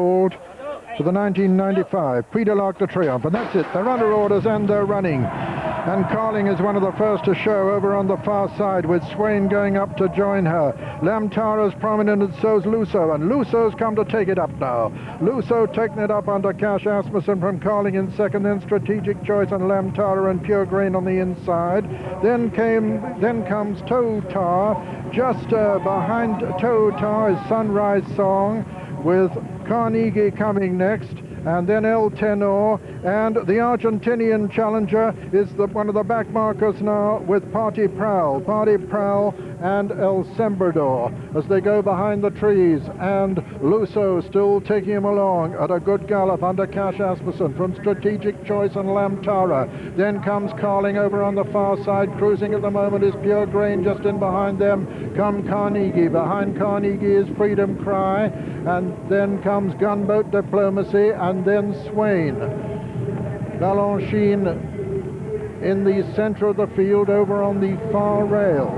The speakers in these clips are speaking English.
to the 1995 Prix de Triomphe, and that's it. They're under orders and they're running. And Carling is one of the first to show over on the far side, with Swain going up to join her. Lammtarra's prominent, and so's Lusso, and Lusso's come to take it up now. Lusso taking it up under Cash Asmussen from Carling in second, then Strategic Choice and Lammtarra and Pure Grain on the inside. Then comes Tar. Just behind Tar is Sunrise Song, with Carnegie coming next, and then El Tenor, and the Argentinian challenger is one of the back markers now with Party Prowl and El Sembrador as they go behind the trees, and Lusso still taking him along at a good gallop under Cash Asmussen from Strategic Choice and Lammtarra. Then comes Carling over on the far side. Cruising at the moment is Pure Grain. Just in behind them come Carnegie. Behind Carnegie is Freedom Cry, and then comes Gunboat Diplomacy, and then Swain. Balanchine in the center of the field over on the far rail,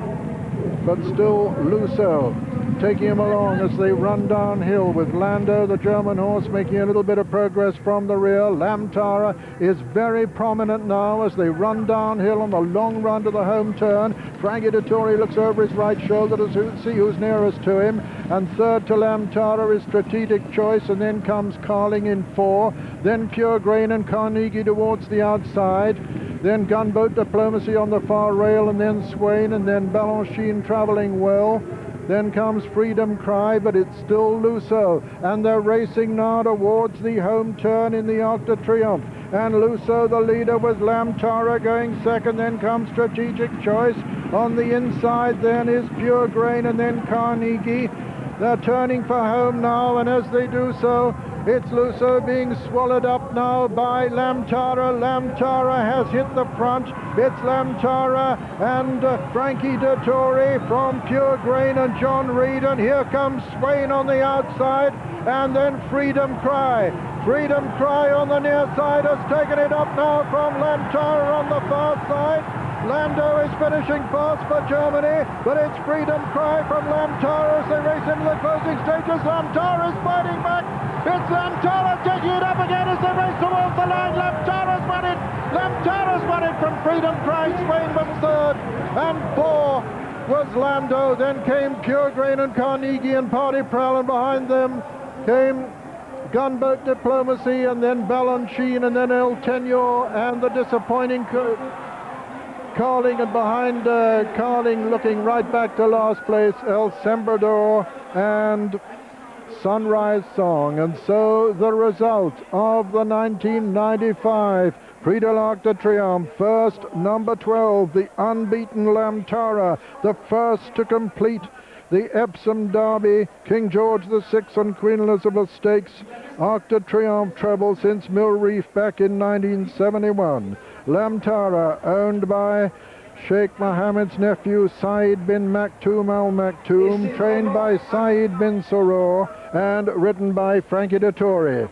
but still Lusso taking him along as they run downhill, with Lando, the German horse, making a little bit of progress from the rear. Lammtarra is very prominent now as they run downhill on the long run to the home turn. Frankie Dettori looks over his right shoulder to see who's nearest to him, and third to Lammtarra is Strategic Choice, and then comes Carling in four, then Pure Grain and Carnegie towards the outside, then Gunboat Diplomacy on the far rail, and then Swain, and then Balanchine traveling well. Then comes Freedom Cry, but it's still Lusso, and they're racing now towards the home turn in the Arc de Triomphe. And Lusso, the leader, with Lammtarra going second. Then comes Strategic Choice. On the inside then is Pure Grain, and then Carnegie. They're turning for home now, and as they do so, it's Lusso being swallowed up now by Lammtarra. Lammtarra has hit the front. It's Lammtarra and Frankie Dettori from Pure Grain and John Reed. And here comes Swain on the outside, and then Freedom Cry. Freedom Cry on the near side has taken it up now from Lammtarra on the far side. Lando is finishing fast for Germany, but it's Freedom Cry from Lammtarra as they race into the closing stages. Lammtarra is fighting back. It's Lammtarra taking it up again as they race towards the line. Lammtarra's won it. Lammtarra's won it from Freedom Cry. Swain was third, and four was Lando. Then came Pure Grain and Carnegie and Party Prowl, and behind them came Gunboat Diplomacy, and then Balanchine, and then El Tenor, and the disappointing Carling, and behind Carling, looking right back to last place, El Sembrador and Sunrise Song. And so the result of the 1995 Prix de Triomphe: first, number 12, the unbeaten Lammtarra, the first to complete the Epsom Derby, King George VI and Queen Elizabeth Stakes Arc de Triomphe treble since Mill Reef back in 1971. Lammtarra, owned by Sheikh Mohammed's nephew Saeed bin Maktoum Al Maktoum, trained by Saeed bin Soror and ridden by Frankie Dettori.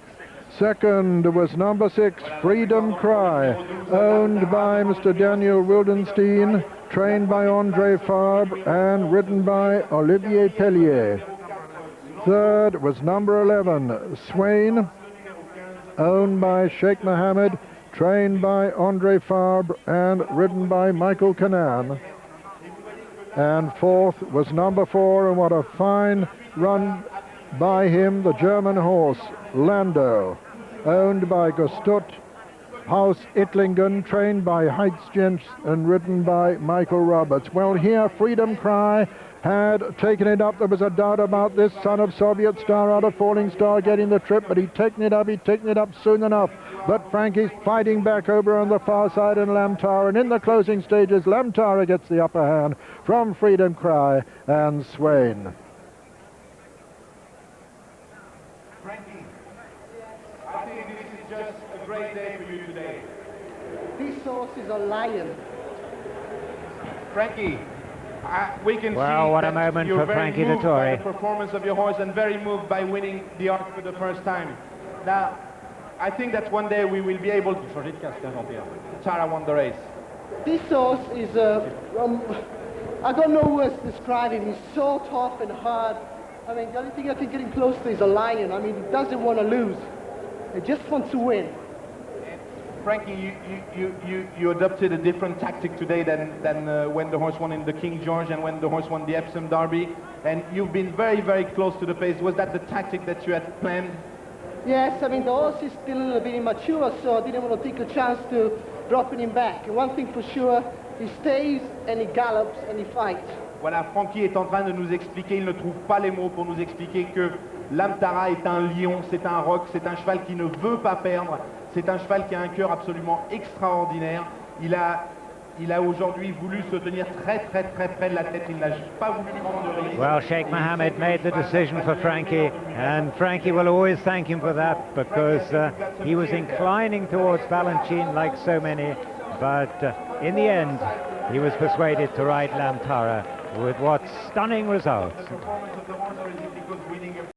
Second was number 6, Freedom Cry, owned by Mr. Daniel Wildenstein, trained by Andre Fabre and ridden by Olivier Pellier. Third was number 11, Swain, owned by Sheikh Mohammed, trained by Andre Fabre and ridden by Michael Canan. And fourth was number 4, and what a fine run by him, the German horse Lando, owned by Gustut Haus Ittlingen, trained by Heitzjens and ridden by Michael Roberts. Well, here Freedom Cry had taken it up. There was a doubt about this son of Soviet star out of Falling Star getting the trip, but he'd taken it up soon enough. But Frankie's fighting back over on the far side, and Lammtarra, and in the closing stages Lammtarra gets the upper hand from Freedom Cry and Swain. Frankie, I think this is just a great day for you today. This horse is a lion. Frankie, we can see what a that moment you're for very Frankie moved by Dettori. the performance of your horse and very moved by winning the Arc for the first time. Now, I think that one day we will be able to... Tara won the race. This horse is I don't know words to describe him. He's so tough and hard. I mean, the only thing I can get him close to is a lion. I mean, he doesn't want to lose. He just wants to win. Frankie, you adopted a different tactic today than when the horse won in the King George and when the horse won the Epsom Derby, and you've been very, very close to the pace. Was that the tactic that you had planned? Yes, I mean, the horse is still a bit immature, so I didn't want to take a chance to dropping him back. And one thing for sure, he stays and he gallops and he fights. Voilà, Frankie est en train de nous expliquer, il ne trouve pas les mots pour nous expliquer que Lammtarra est un lion, c'est un roc, c'est un cheval qui ne veut pas perdre, c'est un cheval qui a un cœur absolument extraordinaire. Il a aujourd'hui voulu se tenir très très très près de la tête, il n'a pas voulu prendre de risque. Well, Sheikh Mohammed made the decision for Frankie, and Frankie will always thank him for that, because he was inclining towards Balanchine like so many, but in the end he was persuaded to ride Lammtarra with what stunning results. The performance of the horse